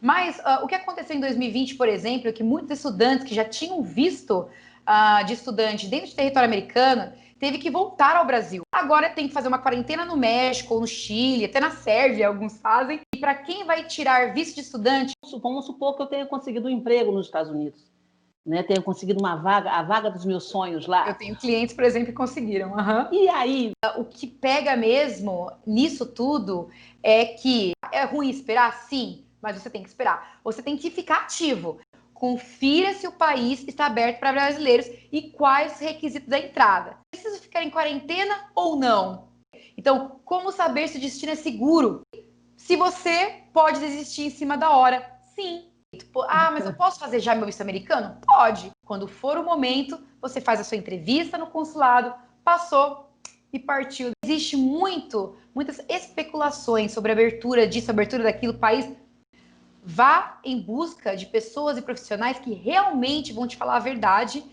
Mas o que aconteceu em 2020, por exemplo, é que muitos estudantes que já tinham visto de estudante dentro do território americano teve que voltar ao Brasil. Agora tem que fazer uma quarentena no México ou no Chile, até na Sérvia alguns fazem. E para quem vai tirar visto de estudante... Vamos supor que eu tenha conseguido um emprego nos Estados Unidos, né? Tenha conseguido uma vaga, a vaga dos meus sonhos lá. Eu tenho clientes, por exemplo, que conseguiram. E aí? O que pega mesmo nisso tudo é que é ruim esperar, sim, mas você tem que esperar. Você tem que ficar ativo. Confira se o país está aberto para brasileiros e quais os requisitos da entrada. Preciso ficar em quarentena ou não? Então, como saber se o destino é seguro? Se você pode desistir em cima da hora, sim. Mas eu posso fazer já meu visto americano? Pode. Quando for o momento, você faz a sua entrevista no consulado, passou e partiu. Existe muitas especulações sobre a abertura disso, a abertura daquilo, país. Vá em busca de pessoas e profissionais que realmente vão te falar a verdade.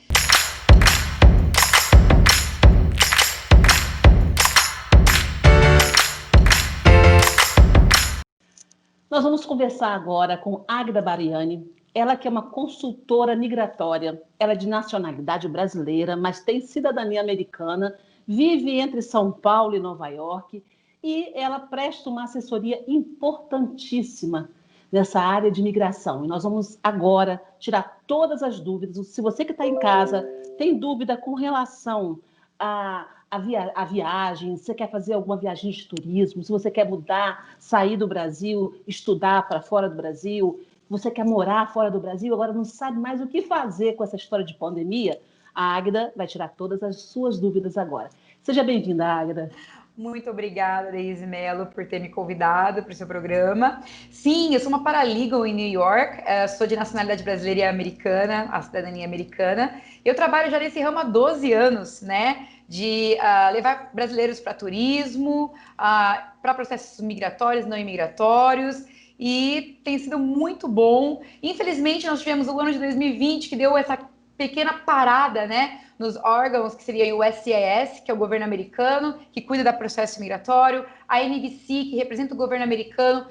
Nós vamos conversar agora com Águida Bariani. Ela que é uma consultora migratória. Ela é de nacionalidade brasileira, mas tem cidadania americana, vive entre São Paulo e Nova York e ela presta uma assessoria importantíssima nessa área de migração. E nós vamos agora tirar todas as dúvidas. Se você que está em casa tem dúvida com relação a viagem, se você quer fazer alguma viagem de turismo, se você quer mudar, sair do Brasil, estudar para fora do Brasil, você quer morar fora do Brasil, agora não sabe mais o que fazer com essa história de pandemia, a Águida vai tirar todas as suas dúvidas agora. Seja bem-vinda, Águida. Muito obrigada, Deise Mello, por ter me convidado para o seu programa. Sim, eu sou uma paralegal em New York, sou de nacionalidade brasileira e americana, a cidadania americana. Eu trabalho já nesse ramo há 12 anos, né? De levar brasileiros para turismo, para processos migratórios, não imigratórios, e tem sido muito bom. Infelizmente, nós tivemos o ano de 2020 que deu essa pequena parada, né, nos órgãos que seria o USCIS, que é o governo americano, que cuida do processo migratório, a NBC, que representa o governo americano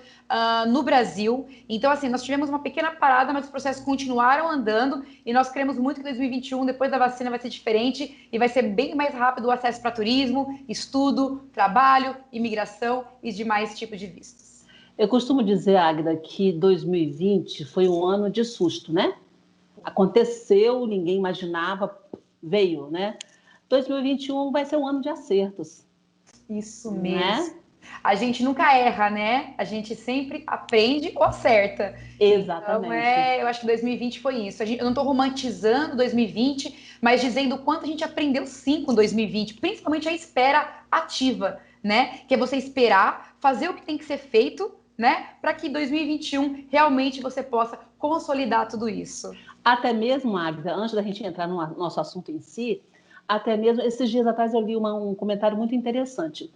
no Brasil. Então, assim, nós tivemos uma pequena parada, mas os processos continuaram andando e nós queremos muito que 2021, depois da vacina, vai ser diferente e vai ser bem mais rápido o acesso para turismo, estudo, trabalho, imigração e demais tipos de vistos. Eu costumo dizer, Águida, que 2020 foi um ano de susto, né? Aconteceu, ninguém imaginava, veio, né? 2021 vai ser um ano de acertos. Isso mesmo. Né? A gente nunca erra, né? A gente sempre aprende ou acerta. Exatamente. Então, eu acho que 2020 foi isso. Eu não estou romantizando 2020, mas dizendo o quanto a gente aprendeu sim com 2020, principalmente a espera ativa, né? Que é você esperar, fazer o que tem que ser feito, né? Para que 2021 realmente você possa consolidar tudo isso. Até mesmo, Águida, antes da gente entrar no nosso assunto em si, até mesmo esses dias atrás eu li um comentário muito interessante,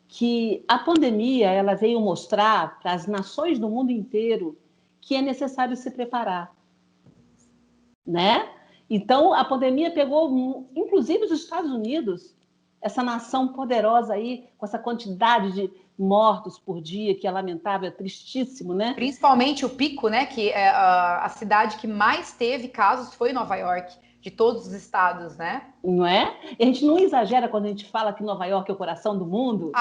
que a pandemia ela veio mostrar para as nações do mundo inteiro que é necessário se preparar, né? Então, a pandemia pegou, inclusive, os Estados Unidos, essa nação poderosa aí, com essa quantidade de mortos por dia, que é lamentável, é tristíssimo, né? Principalmente o pico, né? Que é a cidade que mais teve casos foi Nova York, de todos os estados, né? Não é? E a gente não exagera quando a gente fala que Nova York é o coração do mundo?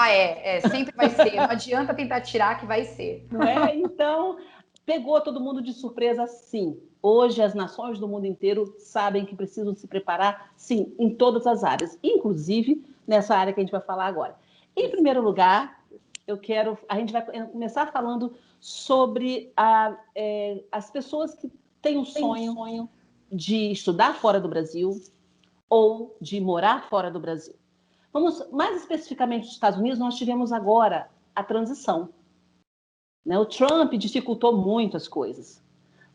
Sempre vai ser. Não adianta tentar tirar que vai ser. Não é? Então, pegou todo mundo de surpresa, sim. Hoje, as nações do mundo inteiro sabem que precisam se preparar, sim, em todas as áreas, inclusive nessa área que a gente vai falar agora. Em primeiro lugar, a gente vai começar falando sobre as pessoas que têm um sonho de estudar fora do Brasil ou de morar fora do Brasil. Vamos, mais especificamente nos Estados Unidos, nós tivemos agora a transição. O Trump dificultou muito as coisas.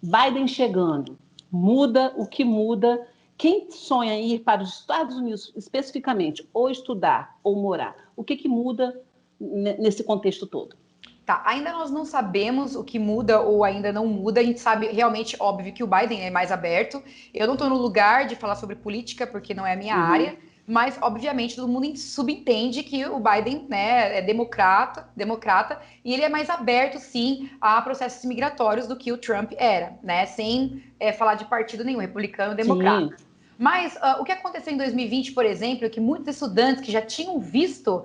Biden chegando, muda o que muda. Quem sonha em ir para os Estados Unidos, especificamente, ou estudar ou morar, o que muda nesse contexto todo? Tá, ainda nós não sabemos o que muda ou ainda não muda. A gente sabe realmente, óbvio, que o Biden é mais aberto. Eu não estou no lugar de falar sobre política, porque não é a minha área, mas, obviamente, todo mundo subentende que o Biden, né, é democrata, e ele é mais aberto, sim, a processos migratórios do que o Trump era, né, sem falar de partido nenhum, republicano, democrata. Sim. Mas o que aconteceu em 2020, por exemplo, é que muitos estudantes que já tinham visto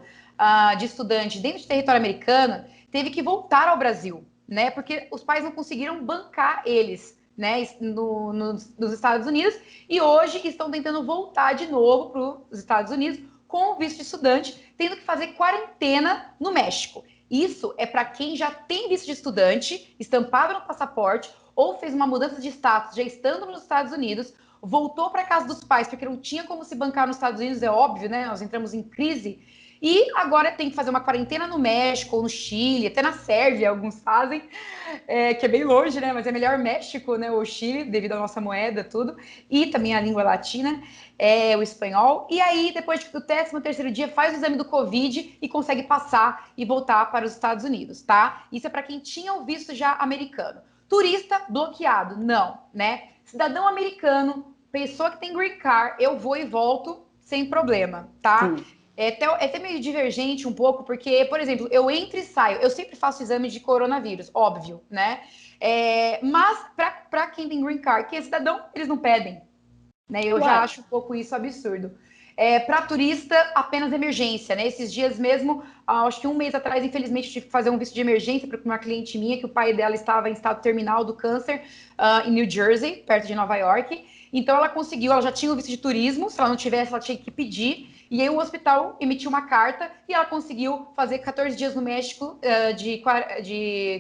de estudante dentro de território americano teve que voltar ao Brasil, né, porque os pais não conseguiram bancar eles, né, nos Estados Unidos, e hoje estão tentando voltar de novo para os Estados Unidos com o visto de estudante, tendo que fazer quarentena no México. Isso é para quem já tem visto de estudante, estampado no passaporte, ou fez uma mudança de status já estando nos Estados Unidos, voltou para casa dos pais porque não tinha como se bancar nos Estados Unidos, é óbvio, né? Nós entramos em crise. E agora tem que fazer uma quarentena no México, ou no Chile, até na Sérvia, alguns fazem, que é bem longe, né? Mas é melhor México, né? Ou Chile, devido à nossa moeda, tudo. E também a língua latina, o espanhol. E aí, depois do 13º dia, faz o exame do Covid e consegue passar e voltar para os Estados Unidos, tá? Isso é para quem tinha o visto já americano. Turista bloqueado, não, né? Cidadão americano, pessoa que tem green card, eu vou e volto sem problema, tá? Sim. É até meio divergente um pouco, porque, por exemplo, eu entro e saio, eu sempre faço exame de coronavírus, óbvio, né? Mas para quem tem green card, que é cidadão, eles não pedem, né? Eu já acho um pouco isso absurdo. Para turista, apenas emergência, né? Esses dias mesmo, acho que um mês atrás, infelizmente, tive que fazer um visto de emergência para uma cliente minha, que o pai dela estava em estado terminal do câncer em New Jersey, perto de Nova York. Então ela conseguiu, ela já tinha o visto de turismo, se ela não tivesse, ela tinha que pedir. E aí o hospital emitiu uma carta e ela conseguiu fazer 14 dias no México de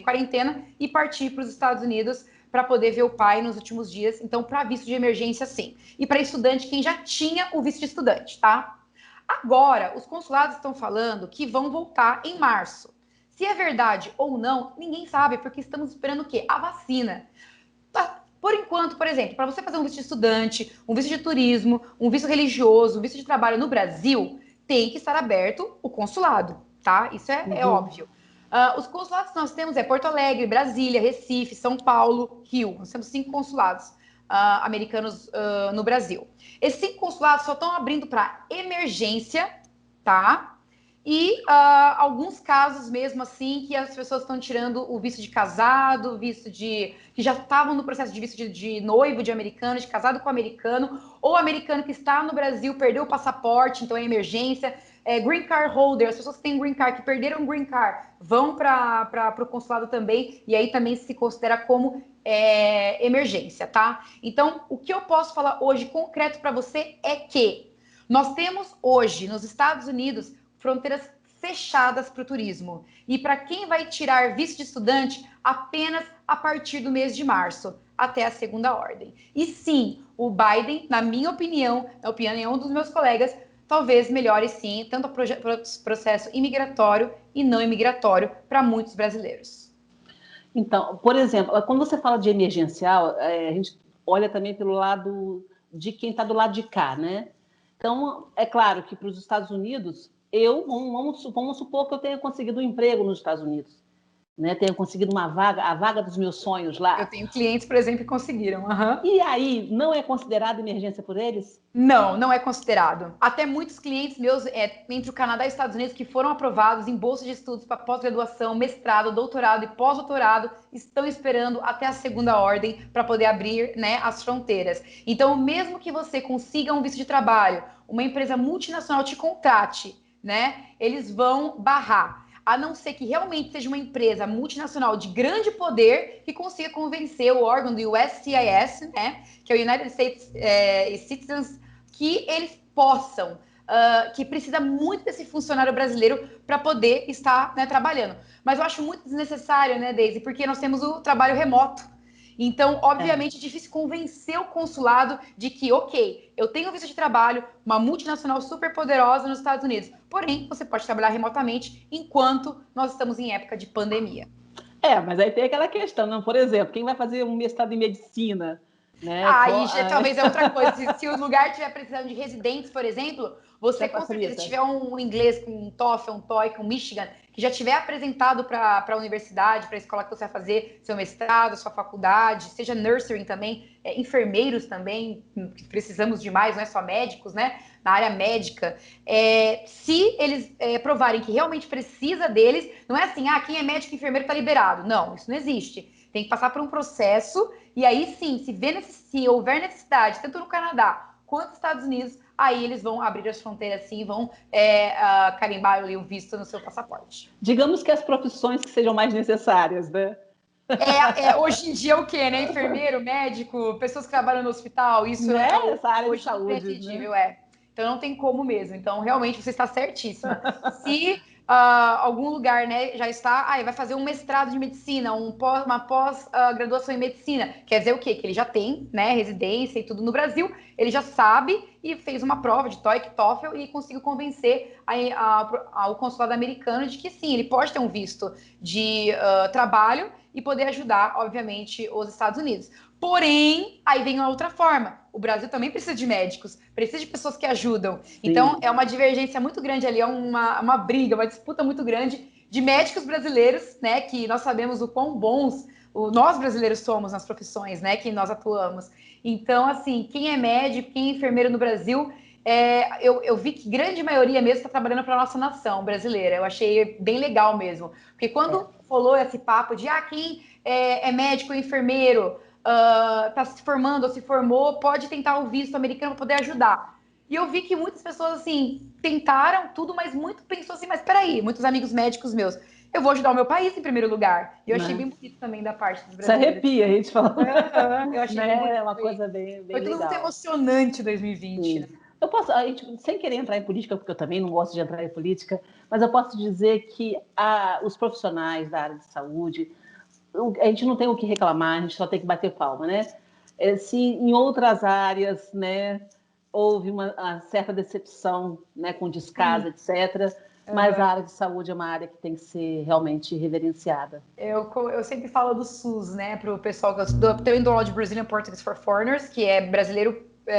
quarentena e partir para os Estados Unidos para poder ver o pai nos últimos dias. Então, para visto de emergência, sim. E para estudante, quem já tinha o visto de estudante, tá? Agora, os consulados estão falando que vão voltar em março. Se é verdade ou não, ninguém sabe, porque estamos esperando o quê? A vacina. Por enquanto, por exemplo, para você fazer um visto de estudante, um visto de turismo, um visto religioso, um visto de trabalho no Brasil, tem que estar aberto o consulado, tá? Isso é óbvio. Os consulados que nós temos Porto Alegre, Brasília, Recife, São Paulo, Rio. Nós temos 5 consulados americanos no Brasil. Esses 5 consulados só estão abrindo para emergência, tá? E alguns casos mesmo assim que as pessoas estão tirando o visto de casado, visto de que já estavam no processo de visto de noivo de americano, de casado com americano, ou americano que está no Brasil, perdeu o passaporte, então é emergência. Green card holder, as pessoas que têm green card, que perderam green card, vão para o consulado também, e aí também se considera como emergência, tá? Então, o que eu posso falar hoje concreto para você é que nós temos hoje nos Estados Unidos fronteiras fechadas para o turismo. E para quem vai tirar visto de estudante, apenas a partir do mês de março, até a segunda ordem. E sim, o Biden, na minha opinião, na opinião dos meus colegas, talvez melhore sim, tanto o processo imigratório e não imigratório para muitos brasileiros. Então, por exemplo, quando você fala de emergencial, a gente olha também pelo lado de quem está do lado de cá, né? Então, é claro que para os Estados Unidos, vamos supor que eu tenha conseguido um emprego nos Estados Unidos, né? Tenha conseguido uma vaga, a vaga dos meus sonhos lá. Eu tenho clientes, por exemplo, que conseguiram. E aí, não é considerado emergência por eles? Não, não é considerado. Até muitos clientes meus entre o Canadá e os Estados Unidos que foram aprovados em bolsa de estudos para pós-graduação, mestrado, doutorado e pós-doutorado estão esperando até a segunda ordem para poder abrir, né, as fronteiras. Então, mesmo que você consiga um visto de trabalho, uma empresa multinacional te contrate, né, eles vão barrar. A não ser que realmente seja uma empresa multinacional de grande poder que consiga convencer o órgão do USCIS, né, que é o United States Citizens, que eles possam, que precisa muito desse funcionário brasileiro para poder estar, né, trabalhando. Mas eu acho muito desnecessário, né, Deise, porque nós temos o trabalho remoto. Então, obviamente, é difícil convencer o consulado de que, ok, eu tenho visto de trabalho, uma multinacional super poderosa nos Estados Unidos, porém, você pode trabalhar remotamente enquanto nós estamos em época de pandemia. Mas aí tem aquela questão, não? Por exemplo, quem vai fazer um mestrado em medicina, Né? Aí talvez é outra coisa. Se o lugar estiver precisando de residentes, por exemplo, você com certeza tiver um inglês com um TOEFL, um TOEIC, um Michigan, que já tiver apresentado para a universidade, para a escola que você vai fazer seu mestrado, sua faculdade, seja nursing também, enfermeiros também, que precisamos de mais, não é só médicos, né? Na área médica. Se eles provarem que realmente precisa deles, não é assim, quem é médico e enfermeiro está liberado. Não, isso não existe. Tem que passar por um processo, e aí sim, se houver necessidade, tanto no Canadá quanto nos Estados Unidos, aí eles vão abrir as fronteiras sim e vão carimbar ali o visto no seu passaporte. Digamos que as profissões que sejam mais necessárias, né? Hoje em dia o quê, né? Enfermeiro, médico, pessoas que trabalham no hospital, isso né? Essa área de saúde, imprescindível, né? Então não tem como mesmo. Então, realmente, você está certíssima. Se algum lugar, né, já está, vai fazer um mestrado de medicina, uma pós-graduação em medicina, quer dizer o quê? Que ele já tem, né, residência e tudo no Brasil, ele já sabe e fez uma prova de TOEIC, TOEFL e conseguiu convencer ao consulado americano de que sim, ele pode ter um visto de trabalho e poder ajudar, obviamente, os Estados Unidos. Porém, aí vem uma outra forma. O Brasil também precisa de médicos, precisa de pessoas que ajudam. Sim. Então, é uma divergência muito grande ali, é uma briga, uma disputa muito grande de médicos brasileiros, né? Que nós sabemos o quão bons nós brasileiros somos nas profissões, né? Que nós atuamos. Então, assim, quem é médico, quem é enfermeiro no Brasil, eu vi que grande maioria mesmo está trabalhando para a nossa nação brasileira. Eu achei bem legal mesmo. Porque quando rolou esse papo de quem é médico ou enfermeiro, está se formando ou se formou, pode tentar o visto americano para poder ajudar. E eu vi que muitas pessoas, assim, tentaram tudo, mas muito pensou assim, mas peraí, muitos amigos médicos meus, eu vou ajudar o meu país em primeiro lugar. E eu achei bem bonito também da parte dos brasileiros. Se arrepia a gente falando. Eu achei bem bonito. É uma coisa bem Foi tudo legal. muito emocionante 2020, né? Eu posso, sem querer entrar em política, porque eu também não gosto de entrar em política, mas eu posso dizer que os profissionais da área de saúde, a gente não tem o que reclamar, a gente só tem que bater palma, né? Se em outras áreas, né, houve uma certa decepção, né, com descaso, etc., mas a área de saúde é uma área que tem que ser realmente reverenciada. Eu sempre falo do SUS, né, para o pessoal que eu tenho aula de Brazilian Portuguese for Foreigners, que é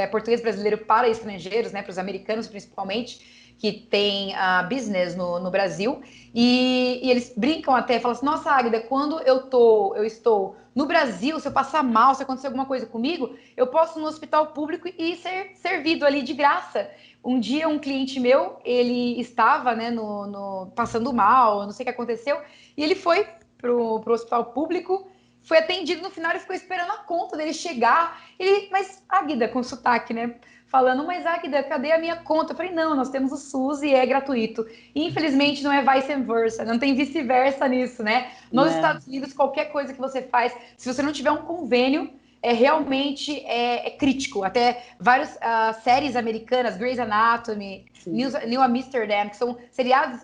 português brasileiro para estrangeiros, né, para os americanos principalmente, que tem business no Brasil, e eles brincam até, falam assim, nossa, Águida, quando eu estou no Brasil, se eu passar mal, se acontecer alguma coisa comigo, eu posso ir no hospital público e ser servido ali de graça. Um dia, um cliente meu, ele estava, né, passando mal, não sei o que aconteceu, e ele foi pro hospital público, foi atendido no final e ficou esperando a conta dele chegar. Mas Águida, com sotaque, né? Falando, mas Águida, cadê a minha conta? Eu falei, não, nós temos o SUS e é gratuito. E, infelizmente, não é vice versa, não tem vice-versa nisso, né? Nos Estados Unidos, qualquer coisa que você faz, se você não tiver um convênio, realmente crítico. Até várias séries americanas, Grey's Anatomy, New Amsterdam, que são seriados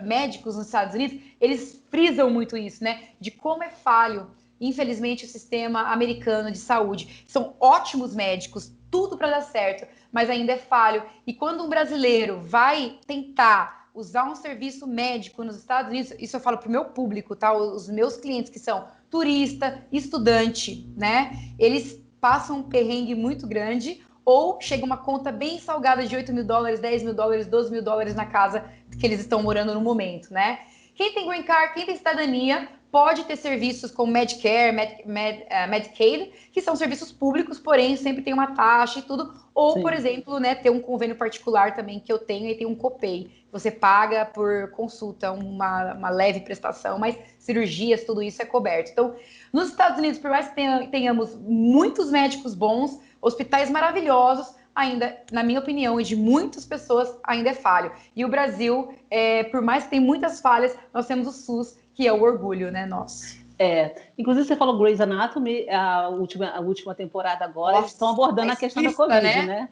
médicos nos Estados Unidos, eles frisam muito isso, né? De como é falho, infelizmente, o sistema americano de saúde. São ótimos médicos, tudo para dar certo, mas ainda é falho. E quando um brasileiro vai tentar usar um serviço médico nos Estados Unidos, isso eu falo para o meu público, tá? Os meus clientes que são turista, estudante, né? Eles passam um perrengue muito grande ou chega uma conta bem salgada de $8 mil, $10 mil, $12 mil na casa que eles estão morando no momento, né? Quem tem green card, quem tem cidadania, pode ter serviços como Medicare, Medicaid, que são serviços públicos, porém sempre tem uma taxa e tudo. Ou, por exemplo, né, ter um convênio particular também que eu tenho e tem um copay. Você paga por consulta, uma leve prestação, mas cirurgias, tudo isso é coberto. Então, nos Estados Unidos, por mais que tenhamos muitos médicos bons, hospitais maravilhosos, ainda, na minha opinião, e de muitas pessoas, ainda é falho. E o Brasil, por mais que tenha muitas falhas, nós temos o SUS, que é o orgulho, né, nosso. Inclusive você falou Grey's Anatomy, a última temporada agora, eles estão abordando a questão da Covid, né?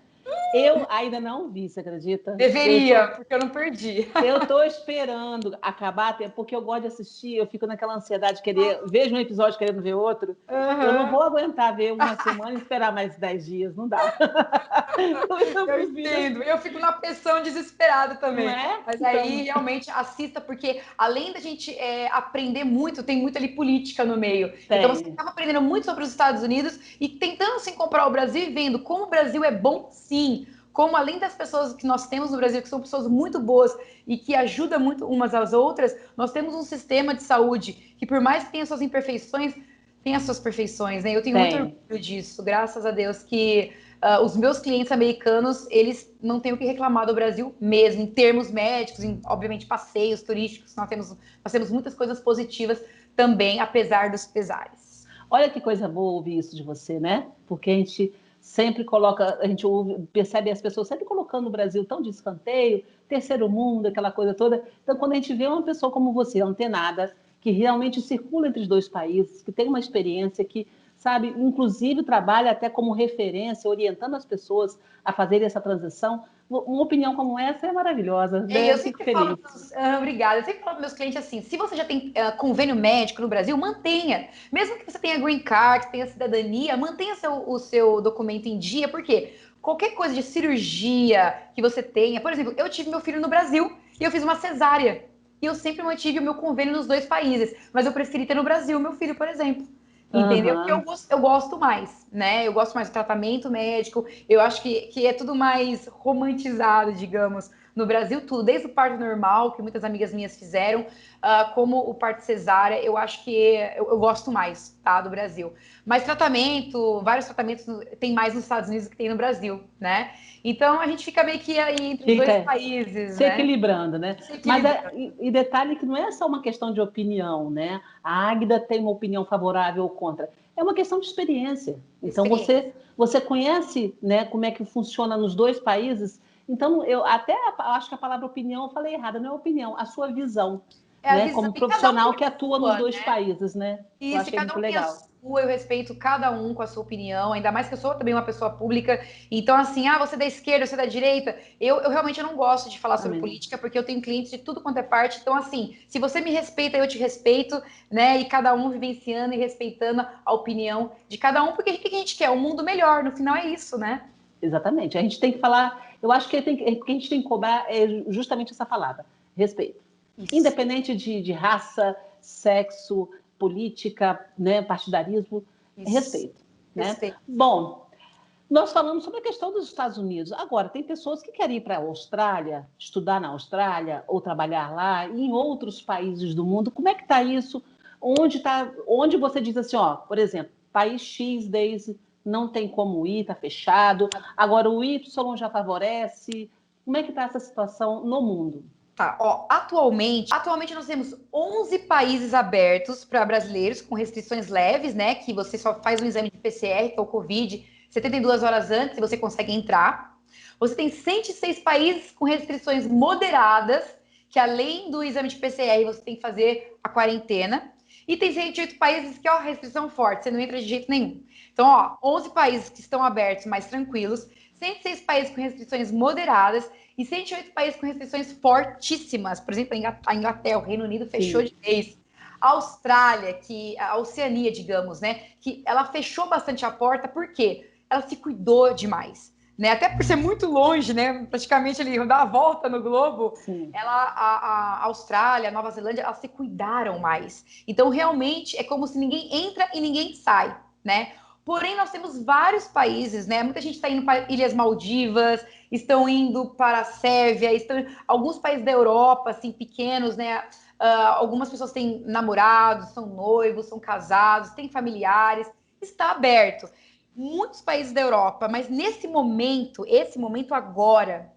Eu ainda não vi, você acredita? Deveria, porque eu não perdi. Eu tô esperando acabar, porque eu gosto de assistir, eu fico naquela ansiedade de querer, vejo um episódio querendo ver outro. Eu não vou aguentar ver uma semana e esperar mais 10 dias, não dá. Eu entendo, eu fico na pressão desesperada Não também. é? Mas aí Então, realmente assista, porque além da gente aprender muito, tem muito ali política no meio. Então você tem. acaba aprendendo muito sobre os Estados Unidos e tentando assim comparar o Brasil e vendo como o Brasil é bom, sim. Como além das pessoas que nós temos no Brasil, que são pessoas muito boas e que ajudam muito umas às outras, nós temos um sistema de saúde que, por mais que tenha suas imperfeições, tem as suas perfeições, né? Eu tenho muito Tem. orgulho disso, graças a Deus que os meus clientes americanos, eles não têm o que reclamar do Brasil mesmo, em termos médicos, em, obviamente, passeios turísticos, nós temos muitas coisas positivas também, apesar dos pesares. Olha que coisa boa ouvir isso de você, né? Porque a gente sempre coloca, a gente ouve, percebe as pessoas sempre colocando o Brasil tão de escanteio, terceiro mundo, aquela coisa toda. Então, quando a gente vê uma pessoa como você, antenada, que realmente circula entre os dois países, que tem uma experiência, que, sabe, inclusive trabalha até como referência, orientando as pessoas a fazerem essa transição, uma opinião como essa é maravilhosa, né? Eu Eu fico sempre falo, feliz. obrigada, eu sempre falo para meus clientes assim, se você já tem convênio médico no Brasil, mantenha. Mesmo que você tenha green card, tenha cidadania, mantenha o seu documento em dia, porque qualquer coisa de cirurgia que você tenha, por exemplo, eu tive meu filho no Brasil e eu fiz uma cesárea. E eu sempre mantive o meu convênio nos dois países, mas eu preferi ter no Brasil meu filho, por exemplo. Entendeu? Porque Uhum. eu gosto mais, né? Eu gosto mais do tratamento médico, eu acho que é tudo mais romantizado, digamos, no Brasil, tudo, desde o parto normal, que muitas amigas minhas fizeram, como o parto cesárea, eu acho que eu gosto mais, tá, do Brasil. Mas tratamento, vários tratamentos tem mais nos Estados Unidos do que tem no Brasil, né? Então a gente fica meio que aí entre os dois Fica países, se né? equilibrando, né? Se Mas equilibrando. e detalhe que não é só uma questão de opinião, né? A Águida tem uma opinião favorável ou contra. É uma questão de experiência. Então Experiência. você conhece, né, como é que funciona nos dois países. Então eu até acho que a palavra opinião eu falei errada, não é opinião, a sua visão, É a né? visão, Como e cada um profissional tem que a atua nos sua, dois né? países, né? Eu Isso, e achei cada muito um tem a legal. sua, eu respeito cada um com a sua opinião, ainda mais que eu sou também uma pessoa pública. Então, assim, você é da esquerda, você é da direita. Eu realmente não gosto de falar sobre Amém. política, porque eu tenho clientes de tudo quanto é parte. Então, assim, se você me respeita, eu te respeito, né? E cada um vivenciando e respeitando a opinião de cada um, porque o que a gente quer? Um mundo melhor. No final é isso, né? Exatamente. A gente tem que falar, eu acho que o que a gente tem que cobrar é justamente essa palavra, respeito. Isso, Independente de raça, sexo, política, né, partidarismo, é isso. respeito. Né? Respeito. Bom, nós falamos sobre a questão dos Estados Unidos. Agora, tem pessoas que querem ir para a Austrália, estudar na Austrália ou trabalhar lá, e em outros países do mundo. Como é que está isso? Onde você diz assim, ó, por exemplo, país X, Daisy, não tem como ir, está fechado. Agora o Y já favorece. Como é que está essa situação no mundo? Tá, ó, atualmente nós temos 11 países abertos para brasileiros com restrições leves, né, que você só faz um exame de PCR, que é o COVID, 72 horas antes e você consegue entrar. Você tem 106 países com restrições moderadas, que além do exame de PCR, você tem que fazer a quarentena. E tem 108 países que, ó, restrição forte, você não entra de jeito nenhum. Então, ó, 11 países que estão abertos, mais tranquilos, 106 países com restrições moderadas e 108 países com restrições fortíssimas. Por exemplo, a Inglaterra, o Reino Unido fechou Sim, de vez. A Austrália, a Oceania, digamos, né, que ela fechou bastante a porta, por quê? Ela se cuidou demais. Né? Até por ser muito longe, né? Praticamente ele dá a volta no globo, sim. a Austrália, a Nova Zelândia, elas se cuidaram mais. Então, realmente, é como se ninguém entra e ninguém sai, né? Porém, nós temos vários países, né? Muita gente está indo para Ilhas Maldivas, estão indo para a Sérvia, alguns países da Europa, assim, pequenos, né? Algumas pessoas têm namorados, são noivos, são casados, têm familiares, está aberto. Muitos países da Europa, mas nesse momento, esse momento agora,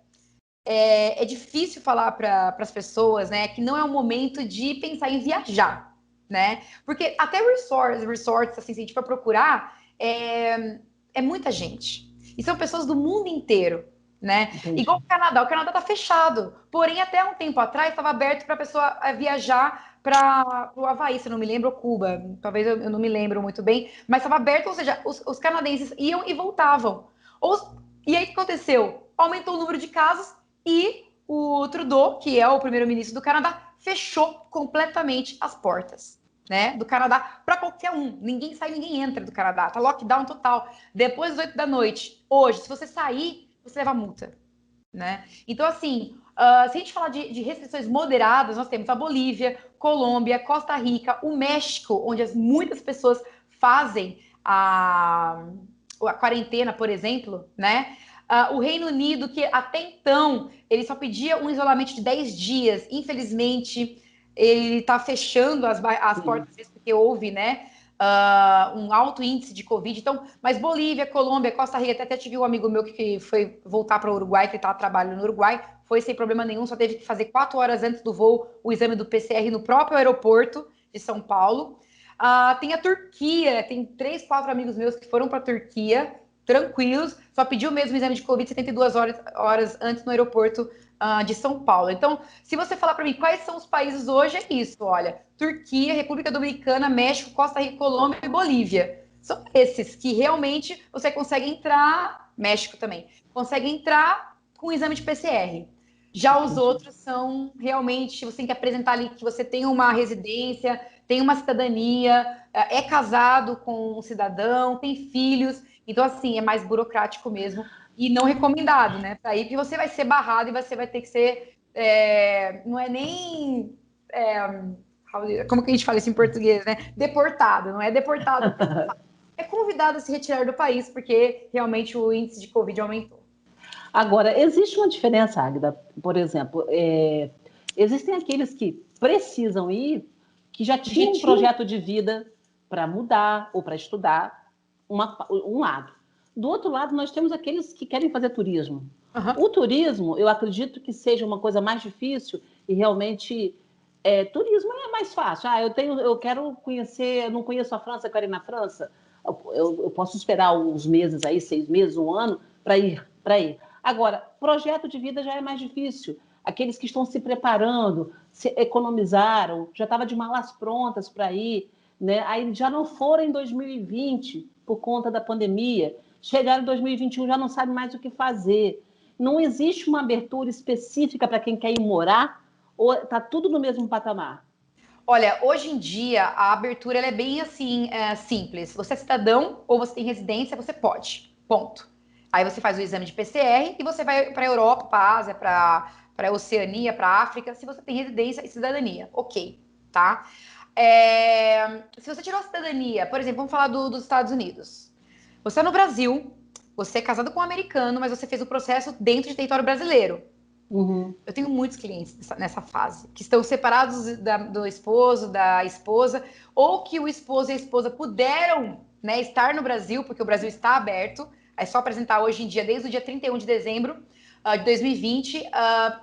é difícil falar para as pessoas, né, que não é o momento de pensar em viajar, né? Porque até resorts assim, se a gente for procurar, é muita gente. E são pessoas do mundo inteiro, né? Igual Entendi. o Canadá tá fechado. Porém, até um tempo atrás estava aberto para a pessoa viajar para o Havaí, se eu não me lembro, ou Cuba. Talvez eu não me lembro muito bem, mas estava aberto, ou seja, os canadenses iam e voltavam. Ou, e aí o que aconteceu? aumentou o número de casos e o Trudeau, que é o primeiro-ministro do Canadá, fechou completamente as portas, né, do Canadá para qualquer um. Ninguém sai, ninguém entra do Canadá. Tá lockdown total. Depois das 8 da noite, hoje, se você sair, você leva multa, né? Então, assim, se a gente falar de restrições moderadas, nós temos a Bolívia, Colômbia, Costa Rica, o México, onde muitas pessoas fazem a quarentena, por exemplo, né? O Reino Unido, que até então ele só pedia um isolamento de 10 dias. Infelizmente, ele está fechando as portas, porque houve, né, um alto índice de Covid. Então, mas Bolívia, Colômbia, Costa Rica, até tive um amigo meu que foi voltar para o Uruguai, que estava trabalhando no Uruguai, foi sem problema nenhum, só teve que fazer 4 horas antes do voo o exame do PCR no próprio aeroporto de São Paulo. Tem a Turquia, tem 3, 4 amigos meus que foram para a Turquia, tranquilos, só pediu mesmo o exame de Covid 72 horas antes no aeroporto de São Paulo. Então, se você falar para mim quais são os países hoje, é isso, olha, Turquia, República Dominicana, México, Costa Rica, Colômbia e Bolívia. São esses que realmente você consegue entrar, México também, consegue entrar com o exame de PCR. Já os outros são realmente, você tem que apresentar ali que você tem uma residência, tem uma cidadania, é casado com um cidadão, tem filhos. Então, assim, é mais burocrático mesmo e não recomendado, né? Para ir, porque você vai ser barrado e você vai ter que ser. Não é nem. Como que a gente fala isso em português, né? Deportado, não é deportado. É convidado a se retirar do país, porque realmente o índice de Covid aumentou. Agora, existe uma diferença, Águida, por exemplo, existem aqueles que precisam ir, que já tinham um projeto de vida para mudar ou para estudar, um lado. Do outro lado, nós temos aqueles que querem fazer turismo. Uhum. O turismo, eu acredito que seja uma coisa mais difícil e realmente turismo é mais fácil. Eu quero conhecer, eu não conheço a França, eu quero ir na França. Eu posso esperar uns meses aí, 6 meses, 1 ano, para ir. Agora, projeto de vida já é mais difícil. Aqueles que estão se preparando, se economizaram, já estavam de malas prontas para ir, né? Aí já não foram em 2020 por conta da pandemia. Chegaram em 2021, já não sabem mais o que fazer. Não existe uma abertura específica para quem quer ir morar ou está tudo no mesmo patamar? Olha, hoje em dia a abertura ela é bem assim, simples. Você é cidadão ou você tem residência, você pode. Ponto. Aí você faz o exame de PCR e você vai para a Europa, para a Ásia, para a Oceania, para a África, se você tem residência e cidadania. Ok, tá? Se você tirou a cidadania, por exemplo, vamos falar dos Estados Unidos. Você é no Brasil, você é casado com um americano, mas você fez o processo dentro de território brasileiro. Uhum. Eu tenho muitos clientes nessa fase, que estão separados do esposo, da esposa, ou que o esposo e a esposa puderam, né, estar no Brasil, porque o Brasil está aberto. É só apresentar hoje em dia, desde o dia 31 de dezembro de 2020,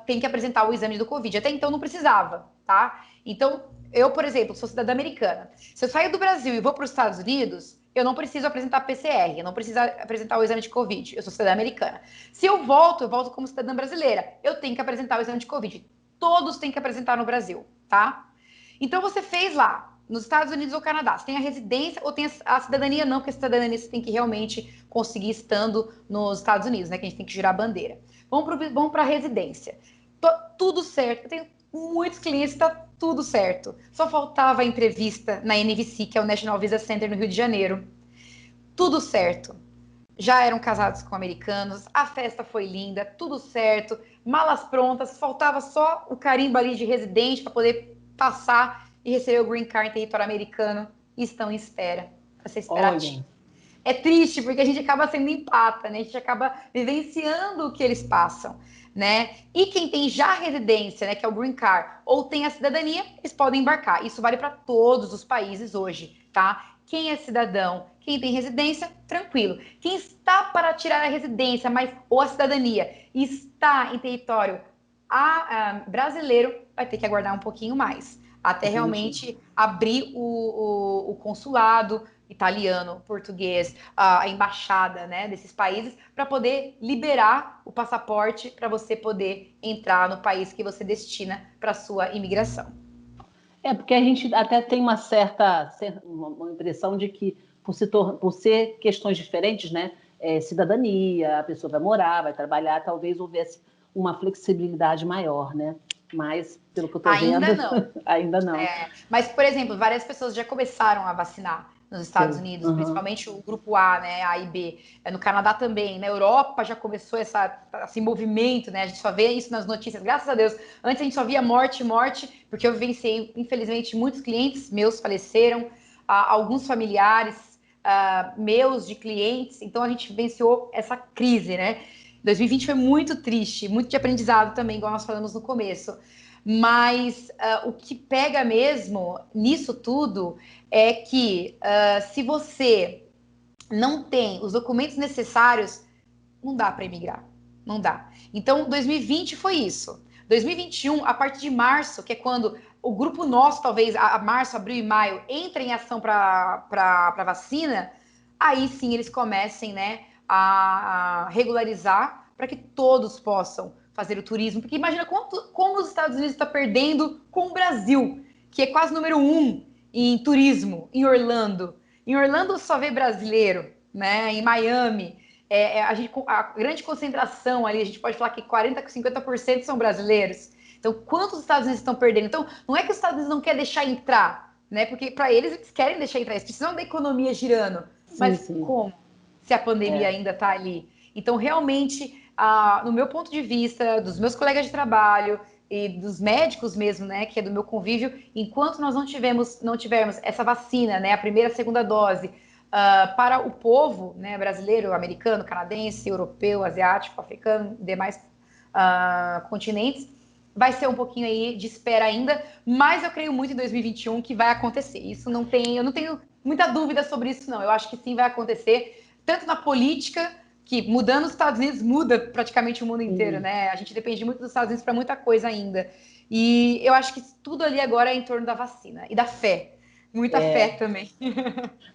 tem que apresentar o exame do Covid. Até então não precisava, tá? Então, eu, por exemplo, sou cidadã americana. Se eu sair do Brasil e vou para os Estados Unidos, eu não preciso apresentar PCR, eu não preciso apresentar o exame de Covid. Eu sou cidadã americana. Se eu volto como cidadã brasileira. Eu tenho que apresentar o exame de Covid. Todos têm que apresentar no Brasil, tá? Então, você fez lá, nos Estados Unidos ou Canadá, você tem a residência ou tem a cidadania? Não, porque a cidadania você tem que realmente conseguir estando nos Estados Unidos, né? Que a gente tem que girar a bandeira. Vamos para a residência. Tudo certo. Eu tenho muitos clientes, tá tudo certo. Só faltava a entrevista na NVC, que é o National Visa Center no Rio de Janeiro. Tudo certo. Já eram casados com americanos, a festa foi linda, tudo certo, malas prontas, faltava só o carimbo ali de residente para poder passar e receber o green card em território americano e estão em espera. Para ser esperativo. É triste, porque a gente acaba sendo empata, né? A gente acaba vivenciando o que eles passam, né? E quem tem já a residência, né, que é o green card, ou tem a cidadania, eles podem embarcar. Isso vale para todos os países hoje, tá? Quem é cidadão, quem tem residência, tranquilo. Quem está para tirar a residência, ou a cidadania, e está em território brasileiro, vai ter que aguardar um pouquinho mais, até realmente abrir o consulado italiano, português, a embaixada, né, desses países, para poder liberar o passaporte para você poder entrar no país que você destina para sua imigração. Porque a gente até tem uma impressão de que, por ser questões diferentes, né, cidadania, a pessoa vai morar, vai trabalhar, talvez houvesse uma flexibilidade maior, né? Mas, pelo que eu estou vendo, Ainda não. ainda não. Mas, por exemplo, várias pessoas já começaram a vacinar nos Estados Sei. Unidos, principalmente o grupo A, né, A e B. No Canadá também, na Europa já começou esse movimento, né? A gente só vê isso nas notícias, graças a Deus. Antes a gente só via morte, morte, porque eu vivenciei, infelizmente, muitos clientes meus faleceram, alguns familiares meus de clientes, então a gente vivenciou essa crise, né? 2020 foi muito triste, muito de aprendizado também, igual nós falamos no começo. Mas o que pega mesmo nisso tudo é que se você não tem os documentos necessários, não dá para emigrar. Não dá. Então, 2020 foi isso. 2021, a partir de março, que é quando o grupo nosso, talvez, a março, abril e maio, entra em ação para vacina, aí sim eles comecem, né, a regularizar para que todos possam fazer o turismo. Porque imagina como os Estados Unidos está perdendo com o Brasil, que é quase número 1 em turismo, em Orlando. Em Orlando só vê brasileiro, né? Em Miami, a grande concentração ali, a gente pode falar que 40%, 50% são brasileiros. Então, quantos Estados Unidos estão perdendo? Então, não é que os Estados Unidos não quer deixar entrar, né? Porque para eles querem deixar entrar, eles precisam da economia girando. Sim, Mas sim. como? Se a pandemia ainda está ali. Então, realmente, no meu ponto de vista, dos meus colegas de trabalho e dos médicos mesmo, né, que é do meu convívio, enquanto nós não tivermos essa vacina, né, a primeira, a segunda dose, para o povo, né, brasileiro, americano, canadense, europeu, asiático, africano, demais continentes, vai ser um pouquinho aí de espera ainda, mas eu creio muito em 2021 que vai acontecer. Isso não tem, eu não tenho muita dúvida sobre isso, não. Eu acho que sim vai acontecer, tanto na política, que mudando os Estados Unidos muda praticamente o mundo inteiro, né? A gente depende muito dos Estados Unidos para muita coisa ainda. E eu acho que tudo ali agora é em torno da vacina e da fé. Muita fé também.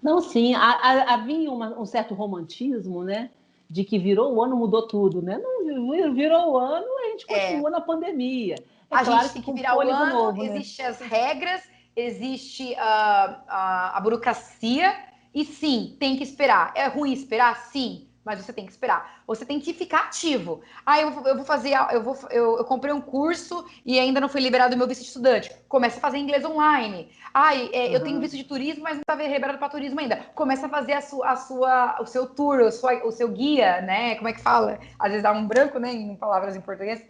Não, sim, havia um certo romantismo, né? De que virou o ano, mudou tudo, né? Não virou o ano, a gente continua na pandemia. É A claro gente que tem que com virar o fôlego ano, novo, né? existem as regras, existe a burocracia, e sim, tem que esperar. É ruim esperar? Sim, mas você tem que esperar. Você tem que ficar ativo. Eu vou fazer, eu comprei um curso e ainda não foi liberado o meu visto de estudante. Começa a fazer inglês online. Eu tenho visto de turismo, mas não está liberado para turismo ainda. Começa a fazer o seu tour, o seu guia, né? Como é que fala? Às vezes dá um branco, né, em palavras em português.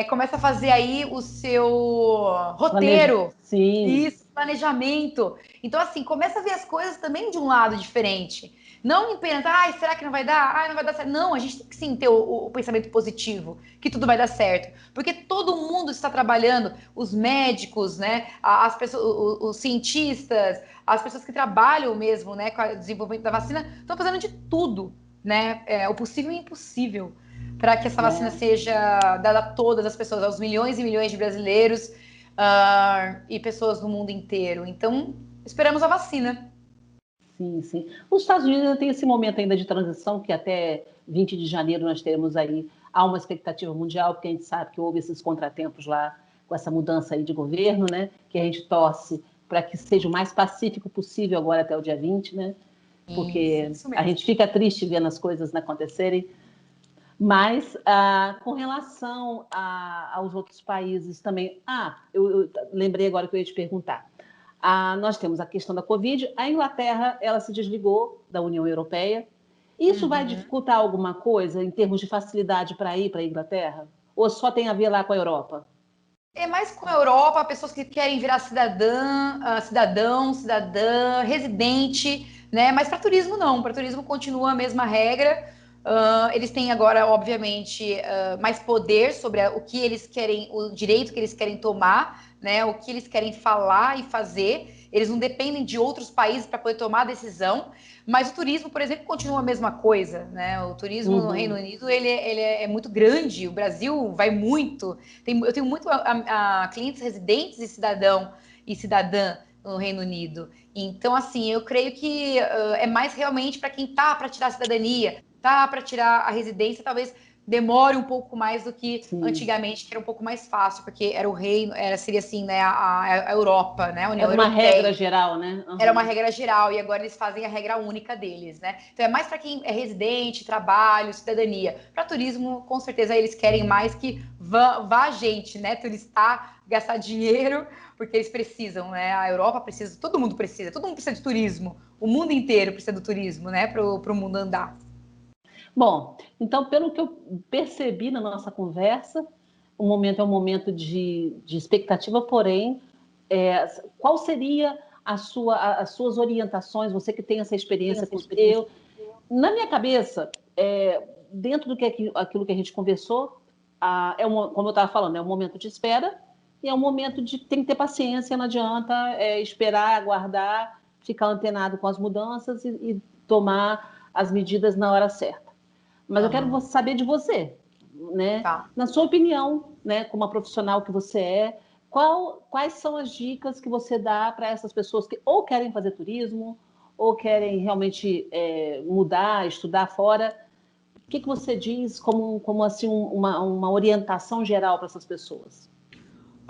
Começa a fazer aí o seu roteiro. Sim. Isso, planejamento. Então, assim, começa a ver as coisas também de um lado diferente. Não implementar, será que não vai dar? Não vai dar certo. Não, a gente tem que sim ter o pensamento positivo, que tudo vai dar certo. Porque todo mundo está trabalhando, os médicos, né? As pessoas, os cientistas, as pessoas que trabalham mesmo, né, com o desenvolvimento da vacina, estão fazendo de tudo, né? O possível e o impossível para que essa vacina seja dada a todas as pessoas, aos milhões e milhões de brasileiros e pessoas no mundo inteiro. Então, esperamos a vacina. Sim, sim. Os Estados Unidos ainda tem esse momento ainda de transição, que até 20 de janeiro nós teremos aí, há uma expectativa mundial, porque a gente sabe que houve esses contratempos lá com essa mudança aí de governo, né? Que a gente torce para que seja o mais pacífico possível agora até o dia 20, né? Porque isso a mesmo. gente fica triste vendo as coisas acontecerem. Mas com relação aos outros países também. Eu lembrei agora que eu ia te perguntar. Nós temos a questão da Covid. A Inglaterra, ela se desligou da União Europeia. Isso vai dificultar alguma coisa em termos de facilidade para ir para a Inglaterra? Ou só tem a ver lá com a Europa? É mais com a Europa, pessoas que querem virar cidadã, residente, né? Mas para turismo não, para turismo continua a mesma regra. Eles têm agora, obviamente, mais poder sobre o que eles querem, o direito que eles querem tomar, né? O que eles querem falar e fazer. Eles não dependem de outros países para poder tomar a decisão. Mas o turismo, por exemplo, continua a mesma coisa, né? O turismo no Reino Unido ele é muito grande. O Brasil vai muito. Eu tenho muito clientes residentes e cidadã no Reino Unido. Então, assim, eu creio que é mais realmente para quem tá para tirar a cidadania, tá para tirar a residência, talvez demore um pouco mais do que Sim. antigamente, que era um pouco mais fácil, porque era o reino, seria assim, né, a Europa, né, a União Era uma Europeia. regra geral, né? Uhum. Era uma regra geral, e agora eles fazem a regra única deles, né? Então é mais para quem é residente, trabalho, cidadania. Para turismo, com certeza eles querem mais que vá gente, né? Turistar, gastar dinheiro, porque eles precisam, né? A Europa precisa, todo mundo precisa de turismo. O mundo inteiro precisa do turismo, né? Para o mundo andar. Bom, então, pelo que eu percebi na nossa conversa, o momento é um momento de expectativa, porém, qual seria as suas orientações, você que tem essa experiência com eu? Na minha cabeça, dentro aquilo que a gente conversou, como eu estava falando, é um momento de espera e é um momento de tem que ter paciência, não adianta esperar, aguardar, ficar antenado com as mudanças e tomar as medidas na hora certa. Mas eu quero saber de você, né? Tá. Na sua opinião, né, como a profissional que você é, quais são as dicas que você dá para essas pessoas que ou querem fazer turismo, ou querem realmente mudar, estudar fora? O que você diz como assim, uma orientação geral para essas pessoas?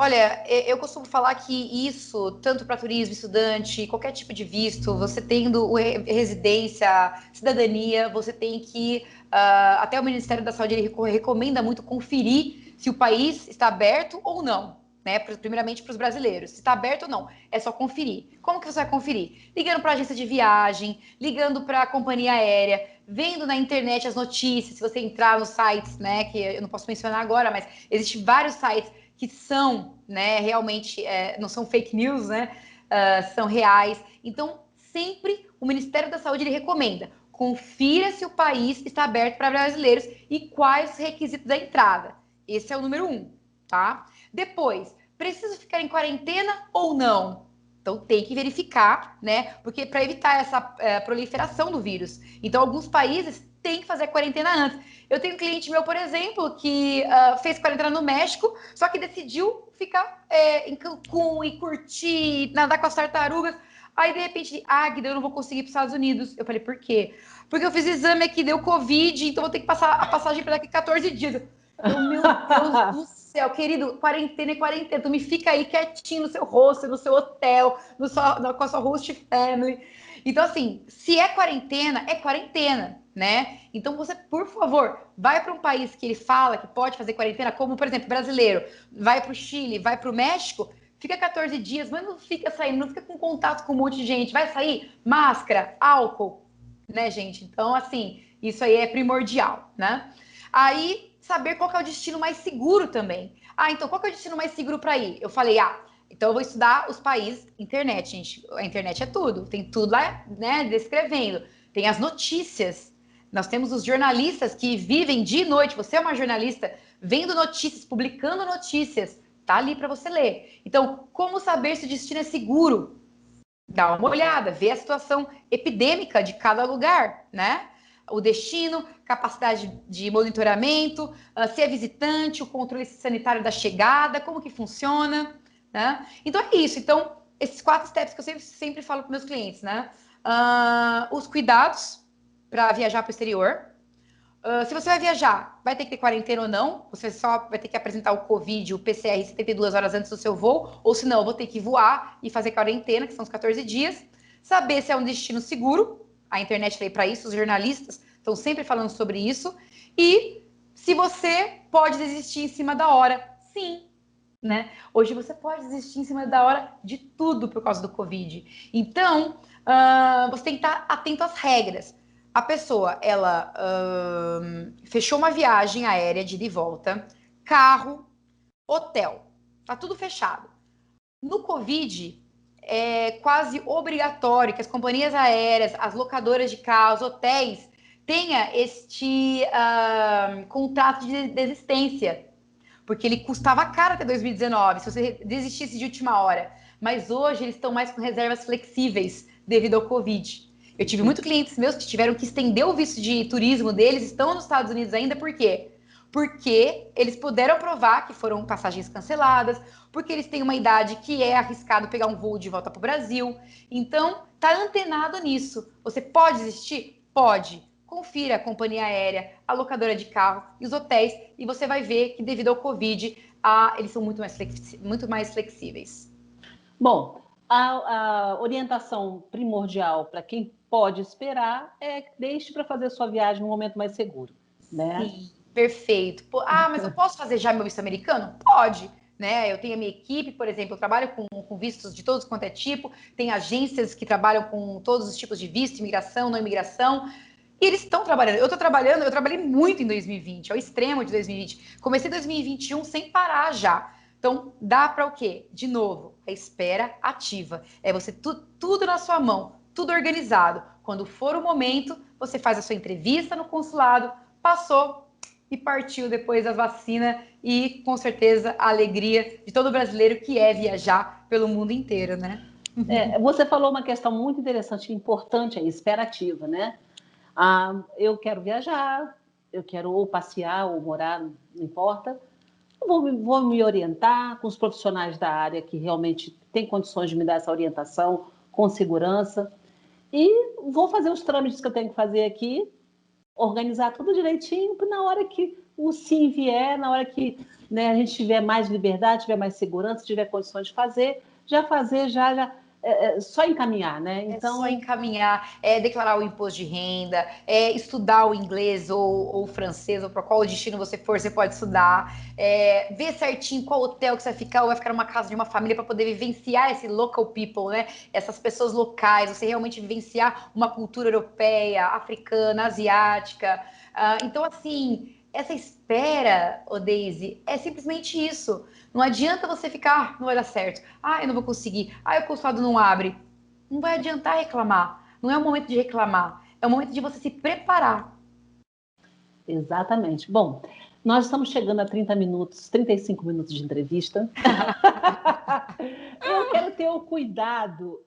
Olha, eu costumo falar que isso, tanto para turismo, estudante, qualquer tipo de visto, você tendo residência, cidadania, você tem que, até o Ministério da Saúde, ele recomenda muito conferir se o país está aberto ou não, né? Primeiramente para os brasileiros, se está aberto ou não, é só conferir. Como que você vai conferir? Ligando para a agência de viagem, ligando para a companhia aérea, vendo na internet as notícias, se você entrar nos sites, né, que eu não posso mencionar agora, mas existem vários sites que são, né, realmente, não são fake news, né, são reais. Então, sempre o Ministério da Saúde ele recomenda, confira se o país está aberto para brasileiros e quais os requisitos da entrada. Esse é o número 1, tá? Depois, preciso ficar em quarentena ou não? Então tem que verificar, né? Porque para evitar essa proliferação do vírus. Então, alguns países têm que fazer a quarentena antes. Eu tenho um cliente meu, por exemplo, que fez quarentena no México, só que decidiu ficar em Cancún e curtir, nadar com as tartarugas. Aí, de repente, Guida, eu não vou conseguir ir para os Estados Unidos. Eu falei, por quê? Porque eu fiz exame aqui, deu Covid, então vou ter que passar a passagem para daqui 14 dias. Eu, meu Deus do céu, querido, quarentena é quarentena. Tu me fica aí quietinho no seu hostel, no seu hotel, com a sua host family. Então, assim, se é quarentena, né? Então, você, por favor, vai para um país que ele fala que pode fazer quarentena, como, por exemplo, brasileiro, vai para o Chile, vai para o México, fica 14 dias, mas não fica saindo, não fica com contato com um monte de gente. Vai sair, máscara, álcool, né, gente? Então, assim, isso aí é primordial, né? Aí, saber qual que é o destino mais seguro também. Então, qual que é o destino mais seguro para ir? Eu falei, então eu vou estudar os países, internet, gente. A internet é tudo, tem tudo lá, né, descrevendo. Tem as notícias. Nós temos os jornalistas que vivem dia e noite. Você é uma jornalista vendo notícias, publicando notícias. Tá ali para você ler. Então, como saber se o destino é seguro? Dá uma olhada, vê a situação epidêmica de cada lugar, né? O destino, capacidade de monitoramento, se é visitante, o controle sanitário da chegada, como que funciona, né? Então é isso. Então, esses 4 steps que eu sempre falo para meus clientes, né? Os cuidados para viajar para o exterior. Se você vai viajar, vai ter que ter quarentena ou não, você só vai ter que apresentar o Covid, o PCR 72 horas antes do seu voo, ou se não, eu vou ter que voar e fazer quarentena, que são os 14 dias. Saber se é um destino seguro, a internet veio para isso, os jornalistas estão sempre falando sobre isso. E se você pode desistir em cima da hora. Sim, né? Hoje você pode desistir em cima da hora de tudo por causa do Covid. Então, você tem que estar atento às regras. A pessoa, ela fechou uma viagem aérea de ida e volta, carro, hotel, tá tudo fechado. No Covid, é quase obrigatório que as companhias aéreas, as locadoras de carros, hotéis, tenha este contrato de desistência, porque ele custava caro até 2019, se você desistisse de última hora. Mas hoje eles estão mais com reservas flexíveis devido ao Covid. Eu tive muitos clientes meus que tiveram que estender o visto de turismo deles, estão nos Estados Unidos ainda, por quê? Porque eles puderam provar que foram passagens canceladas, porque eles têm uma idade que é arriscado pegar um voo de volta para o Brasil. Então, tá antenado nisso. Você pode desistir? Pode. confira a companhia aérea, a locadora de carro e os hotéis, e você vai ver que devido ao Covid, eles são muito mais flexíveis. Bom, a orientação primordial para quem pode esperar é deixe para fazer sua viagem num momento mais seguro, né? Sim, perfeito. Mas eu posso fazer já meu visto americano? Pode. Né? Eu tenho a minha equipe, por exemplo, eu trabalho com vistos de todos quanto é tipo, tem agências que trabalham com todos os tipos de visto, imigração, não imigração, e eles estão trabalhando. Eu estou trabalhando, eu trabalhei muito em 2020, ao extremo de 2020. Comecei 2021 sem parar já. Então, dá para o quê? De novo, a espera ativa. É você tudo na sua mão, tudo organizado. Quando for o momento, você faz a sua entrevista no consulado, passou e partiu depois da vacina e, com certeza, a alegria de todo brasileiro que é viajar pelo mundo inteiro, né? Você falou uma questão muito interessante e importante aí, espera ativa, né? Eu quero viajar, eu quero ou passear ou morar, não importa. Vou me orientar com os profissionais da área que realmente têm condições de me dar essa orientação com segurança. E vou fazer os trâmites que eu tenho que fazer aqui, organizar tudo direitinho, para na hora que o sim vier, na hora que, né, a gente tiver mais liberdade, tiver mais segurança, tiver condições de fazer, só encaminhar, né? Então, é só encaminhar, declarar o imposto de renda, estudar o inglês ou o francês, ou para qual destino você for, você pode estudar, ver certinho qual hotel que você vai ficar, ou vai ficar numa casa de uma família para poder vivenciar esse local people, né? Essas pessoas locais, você realmente vivenciar uma cultura europeia, africana, asiática. Então, assim, essa espera, Daisy, é simplesmente isso. Não adianta você ficar, não vai dar certo. Eu não vou conseguir. O consulado não abre. Não vai adiantar reclamar. Não é o momento de reclamar. É o momento de você se preparar. Exatamente. Bom, nós estamos chegando a 30 minutos, 35 minutos de entrevista. Eu quero ter o cuidado,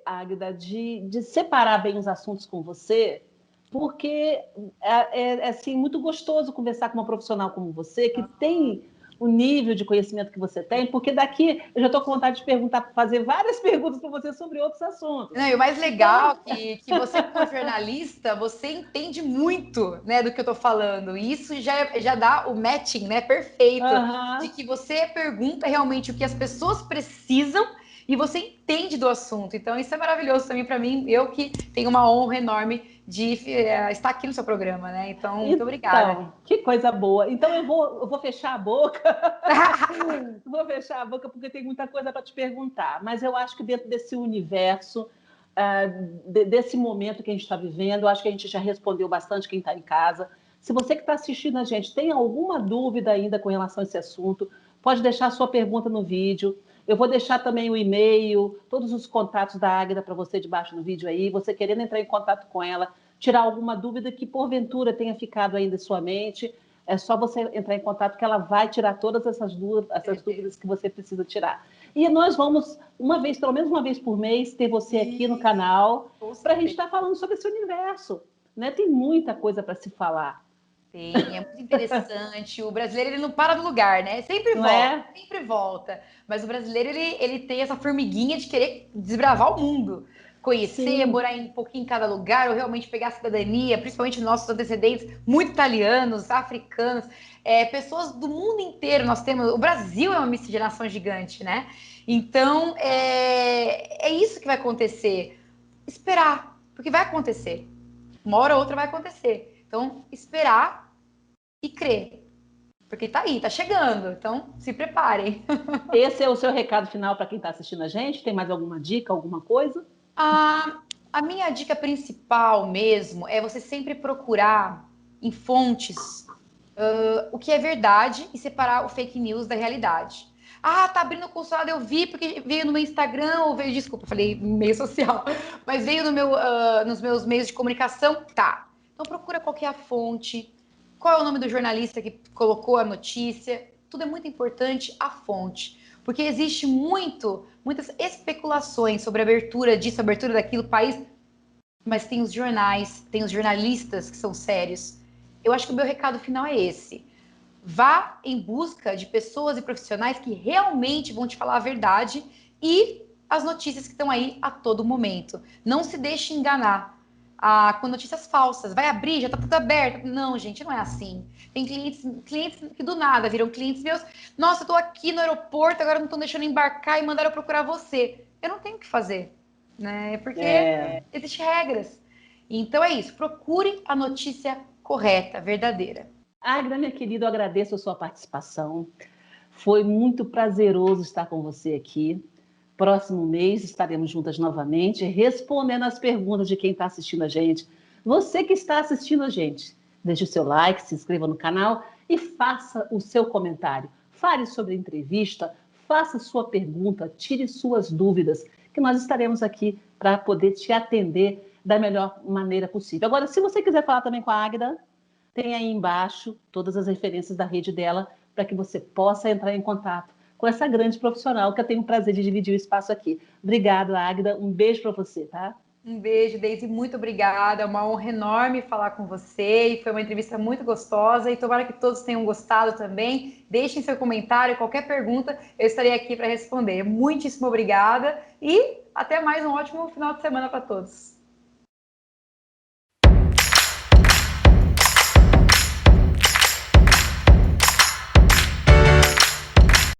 Águida, de separar bem os assuntos com você, porque é assim, muito gostoso conversar com uma profissional como você, que tem o nível de conhecimento que você tem, porque daqui eu já estou com vontade de fazer várias perguntas para você sobre outros assuntos. Não, e o mais legal é que você, como jornalista, você entende muito, né, do que eu estou falando. E isso já dá o matching, né, perfeito, de que você pergunta realmente o que as pessoas precisam e você entende do assunto. Então, isso é maravilhoso também para mim. Eu que tenho uma honra enorme de estar aqui no seu programa, né? Então, muito obrigada. Então, que coisa boa. Então, eu vou fechar a boca. Vou fechar a boca porque tem muita coisa para te perguntar. Mas eu acho que dentro desse universo, desse momento que a gente está vivendo, acho que a gente já respondeu bastante quem está em casa. Se você que está assistindo a gente tem alguma dúvida ainda com relação a esse assunto, pode deixar a sua pergunta no vídeo. Eu vou deixar também o e-mail, todos os contatos da Águida para você debaixo do vídeo aí. Você querendo entrar em contato com ela, tirar alguma dúvida que porventura tenha ficado ainda em sua mente, é só você entrar em contato que ela vai tirar todas essas dúvidas que você precisa tirar. E nós vamos, pelo menos uma vez por mês, ter você aqui no canal para a gente estar falando sobre esse universo. Né? Tem muita coisa para se falar. Tem, é muito interessante. O brasileiro, ele não para no lugar, né? Sempre volta. Mas o brasileiro, ele tem essa formiguinha de querer desbravar o mundo. Conhecer, Sim. morar um pouquinho em cada lugar, ou realmente pegar a cidadania, principalmente nossos antecedentes, muito italianos, africanos, pessoas do mundo inteiro nós temos. O Brasil é uma miscigenação gigante, né? Então, é isso que vai acontecer. Esperar, porque vai acontecer. Uma hora ou outra vai acontecer. Então, esperar e crer. Porque tá aí, tá chegando. Então, se preparem. Esse é o seu recado final para quem está assistindo a gente? Tem mais alguma dica, alguma coisa? A minha dica principal mesmo é você sempre procurar em fontes o que é verdade e separar o fake news da realidade. Tá abrindo o consulado, eu vi porque veio no meu Instagram, ou veio, desculpa, falei meio social, mas veio nos meus meios de comunicação, tá. Então procura qual que é a fonte, qual é o nome do jornalista que colocou a notícia, tudo é muito importante, a fonte. Porque existe muitas especulações sobre a abertura disso, a abertura daquilo, país, mas tem os jornais, tem os jornalistas que são sérios. Eu acho que o meu recado final é esse. Vá em busca de pessoas e profissionais que realmente vão te falar a verdade e as notícias que estão aí a todo momento. Não se deixe enganar com notícias falsas. Vai abrir, já está tudo aberto. Não, gente, não é assim. Tem clientes que do nada viram clientes meus. Nossa, eu estou aqui no aeroporto, agora não estão deixando embarcar e mandaram eu procurar você. Eu não tenho o que fazer, né? Porque existem regras. Então é isso, procure a notícia correta, verdadeira. Agda, minha querida, eu agradeço a sua participação. Foi muito prazeroso estar com você aqui. Próximo mês estaremos juntas novamente, respondendo as perguntas de quem está assistindo a gente. Você que está assistindo a gente, deixe o seu like, se inscreva no canal e faça o seu comentário. Fale sobre a entrevista, faça sua pergunta, tire suas dúvidas, que nós estaremos aqui para poder te atender da melhor maneira possível. Agora, se você quiser falar também com a Agda, tem aí embaixo todas as referências da rede dela para que você possa entrar em contato com essa grande profissional que eu tenho o prazer de dividir o espaço aqui. Obrigada, Agda. Um beijo para você, tá? Um beijo, Deise, muito obrigada. É uma honra enorme falar com você e foi uma entrevista muito gostosa e tomara que todos tenham gostado também. Deixem seu comentário, qualquer pergunta, eu estarei aqui para responder. Muitíssimo obrigada e até mais um ótimo final de semana para todos.